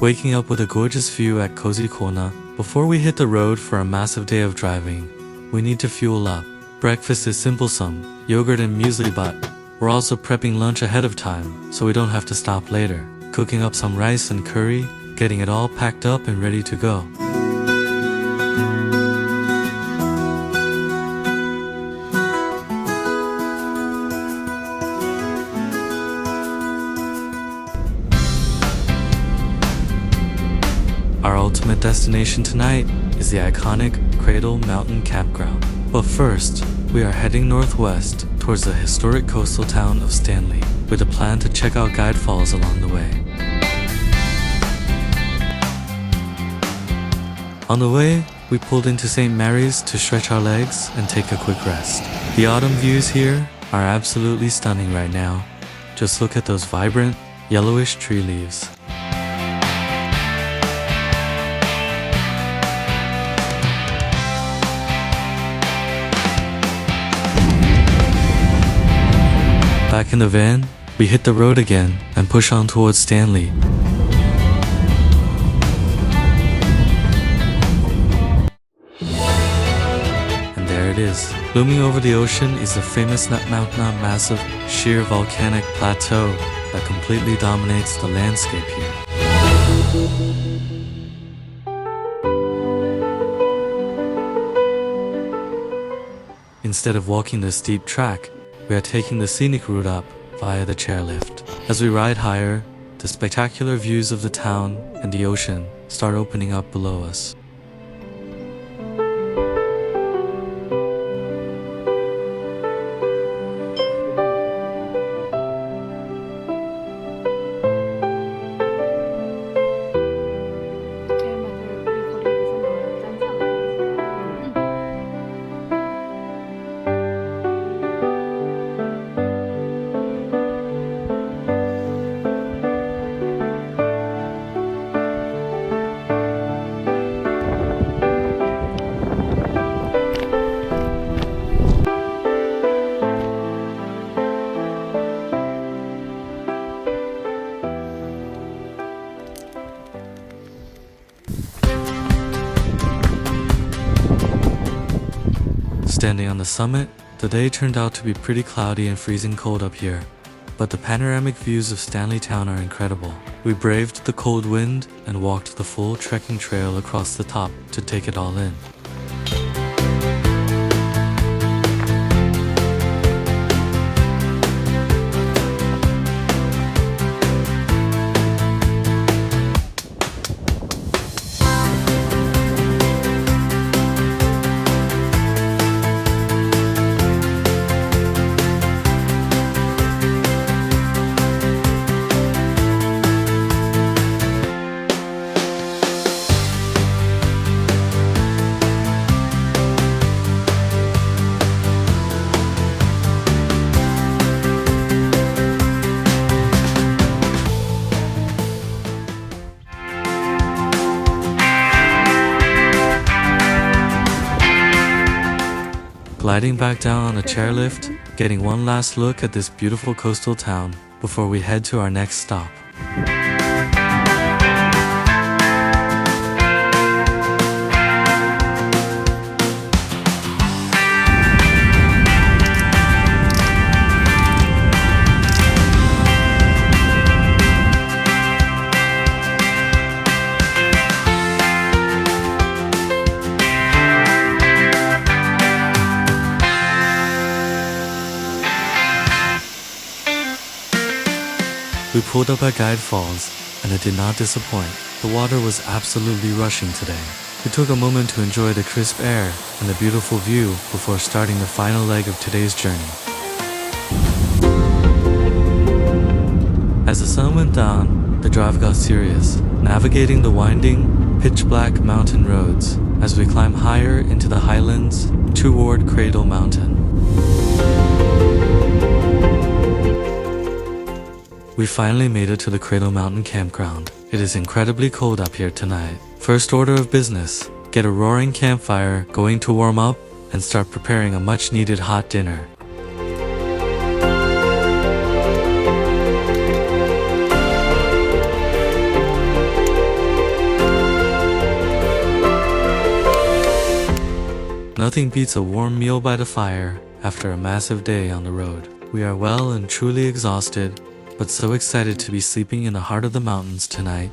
waking up with a gorgeous view at Cozy Corner. Before we hit the road for a massive day of driving, we need to fuel up. Breakfast is simple-some, yogurt and muesli, but we're also prepping lunch ahead of time so we don't have to stop later. Cooking up some rice and curry, getting it all packed up and ready to go. Our ultimate destination tonight is the iconic Cradle Mountain campground. But first, we are heading northwest towards the historic coastal town of Stanley, with a plan to check out guide falls along the way. On the way, we pulled into St. Mary's to stretch our legs and take a quick rest. The autumn views here are absolutely stunning right now. Just look at those vibrant, yellowish tree leaves. Back in the van, we hit the road again and push on towards Stanley. And there it is. Looming over the ocean is the famous Nutmountain, massive, sheer volcanic plateau that completely dominates the landscape here. Instead of walking the steep track, we are taking the scenic route up via the chairlift. As we ride higher, the spectacular views of the town and the ocean start opening up below us. Standing on the summit, the day turned out to be pretty cloudy and freezing cold up here, but the panoramic views of Stanley Town are incredible. We braved the cold wind and walked the full trekking trail across the top to take it all in. Gliding back down on a chairlift, getting one last look at this beautiful coastal town before we head to our next stop. We pulled up at Guide Falls, and it did not disappoint. The water was absolutely rushing today. We took a moment to enjoy the crisp air and the beautiful view before starting the final leg of today's journey. As the sun went down, the drive got serious, navigating the winding, pitch-black mountain roads as we climb higher into the highlands toward Cradle Mountain. We finally made it to the Cradle Mountain campground. It is incredibly cold up here tonight. First order of business, get a roaring campfire going to warm up and start preparing a much needed hot dinner. Nothing beats a warm meal by the fire after a massive day on the road. We are well and truly exhausted, but so excited to be sleeping in the heart of the mountains tonight.